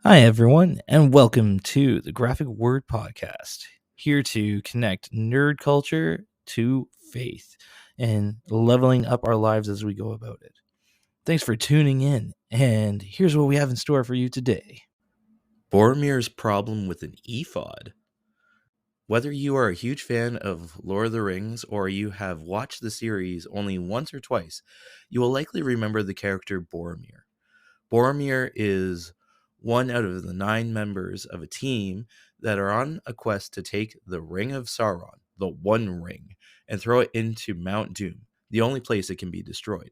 Hi, everyone, and welcome to the Graphic Word Podcast, here to connect nerd culture to faith and leveling up our lives as we go about it. Thanks for tuning in, and here's what we have in store for you today. Boromir's problem with an ephod. Whether you are a huge fan of Lord of the Rings or you have watched the series only once or twice, you will likely remember the character Boromir. Boromir is one out of the 9 members of a team that are on a quest to take the Ring of Sauron, the One Ring, and throw it into Mount Doom, the only place it can be destroyed.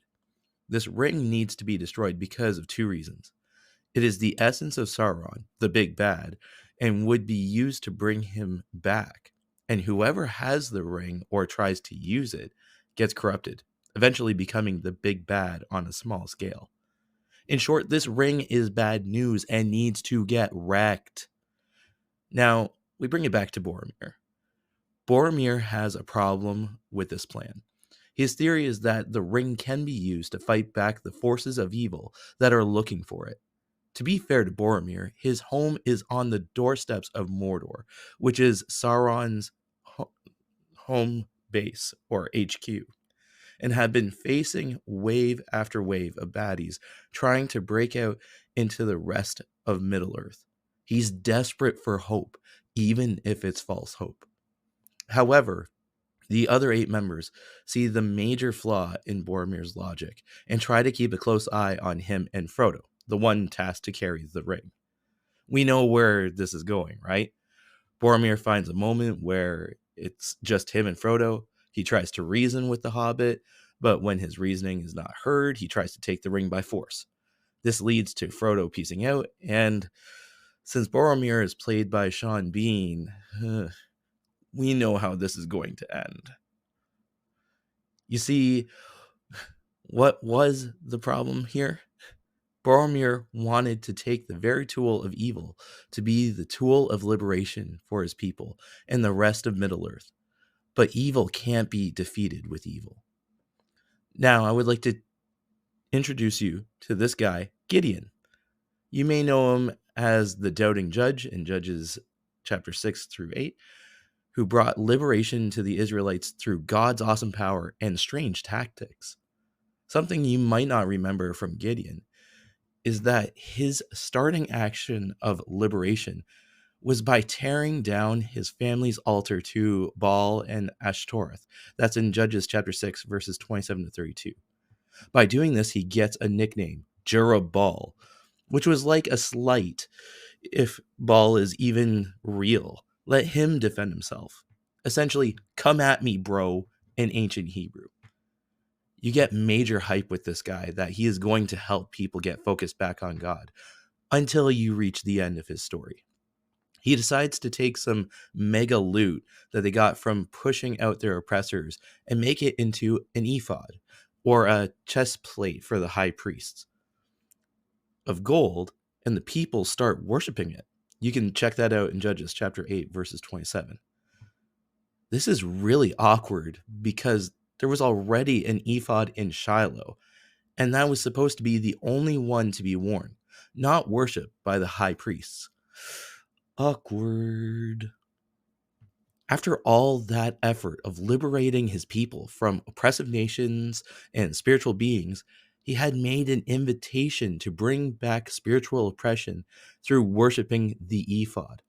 This ring needs to be destroyed because of 2 reasons. It is the essence of Sauron, the big bad, and would be used to bring him back. And whoever has the ring or tries to use it gets corrupted, eventually becoming the big bad on a small scale. In short, this ring is bad news and needs to get wrecked. Now, we bring it back to Boromir. Boromir has a problem with this plan. His theory is that the ring can be used to fight back the forces of evil that are looking for it. To be fair to Boromir, his home is on the doorsteps of Mordor, which is Sauron's home base, or HQ, and had been facing wave after wave of baddies trying to break out into the rest of Middle-earth. He's desperate for hope, even if it's false hope. However, the other 8 members see the major flaw in Boromir's logic and try to keep a close eye on him and Frodo, the one tasked to carry the ring. We know where this is going, right? Boromir finds a moment where it's just him and Frodo. He tries to reason with the Hobbit, but when his reasoning is not heard, he tries to take the ring by force. This leads to Frodo piecing out, and since Boromir is played by Sean Bean, we know how this is going to end. You see, what was the problem here? Boromir wanted to take the very tool of evil to be the tool of liberation for his people and the rest of Middle-earth. But evil can't be defeated with evil. Now, I would like to introduce you to this guy, Gideon. You may know him as the doubting judge in Judges chapter 6 through 8, who brought liberation to the Israelites through God's awesome power and strange tactics. Something you might not remember from Gideon is that his starting action of liberation was by tearing down his family's altar to Baal and Ashtoreth. That's in Judges chapter 6, verses 27 to 32. By doing this, he gets a nickname, Jerubbaal, which was like a slight if Baal is even real. Let him defend himself. Essentially, come at me, bro, in ancient Hebrew. You get major hype with this guy that he is going to help people get focused back on God until you reach the end of his story. He decides to take some mega loot that they got from pushing out their oppressors and make it into an ephod, or a chest plate for the high priests, of gold, and the people start worshiping it. You can check that out in Judges chapter 8, verses 27. This is really awkward because there was already an ephod in Shiloh, and that was supposed to be the only one to be worn, not worshipped by the high priests. Awkward. After all that effort of liberating his people from oppressive nations and spiritual beings, he had made an invitation to bring back spiritual oppression through worshiping the ephod.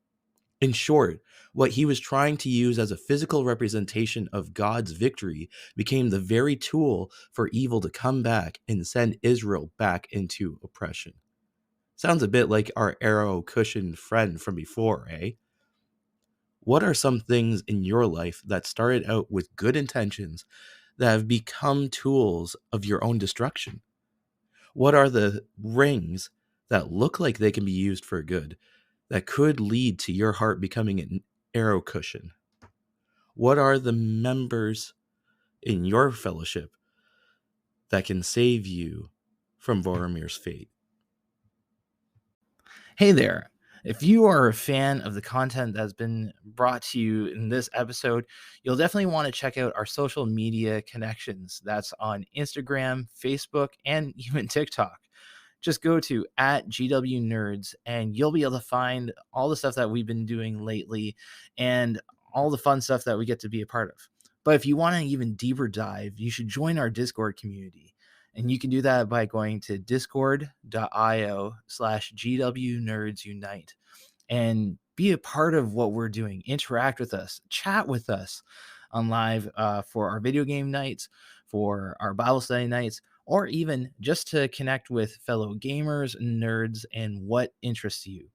In short, what he was trying to use as a physical representation of God's victory became the very tool for evil to come back and send Israel back into oppression. Sounds a bit like our arrow-cushioned friend from before, eh? What are some things in your life that started out with good intentions that have become tools of your own destruction? What are the rings that look like they can be used for good that could lead to your heart becoming an arrow cushion? What are the members in your fellowship that can save you from Boromir's fate? Hey there. If you are a fan of the content that's been brought to you in this episode, you'll definitely want to check out our social media connections. That's on Instagram, Facebook, and even TikTok. just go to at GW Nerds and you'll be able to find all the stuff that we've been doing lately and all the fun stuff that we get to be a part of. But if you want an even deeper dive, you should join our Discord community. And you can do that by going to discord.io/GW Nerds Unite and be a part of what we're doing. Interact with us, chat with us on live for our video game nights, for our Bible study nights, or even just to connect with fellow gamers, nerds, and what interests you.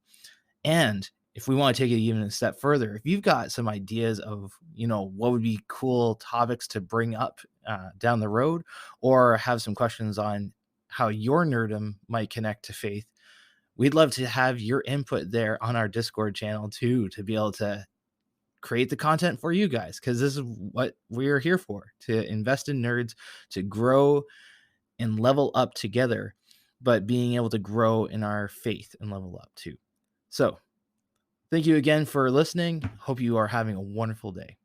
And if we want to take it even a step further, if you've got some ideas of, what would be cool topics to bring up down the road, or have some questions on how your nerdom might connect to faith, we'd love to have your input there on our Discord channel too, to be able to create the content for you guys, because this is what we're here for, to invest in nerds, to grow and level up together, but being able to grow in our faith and level up too. So thank you again for listening. Hope you are having a wonderful day.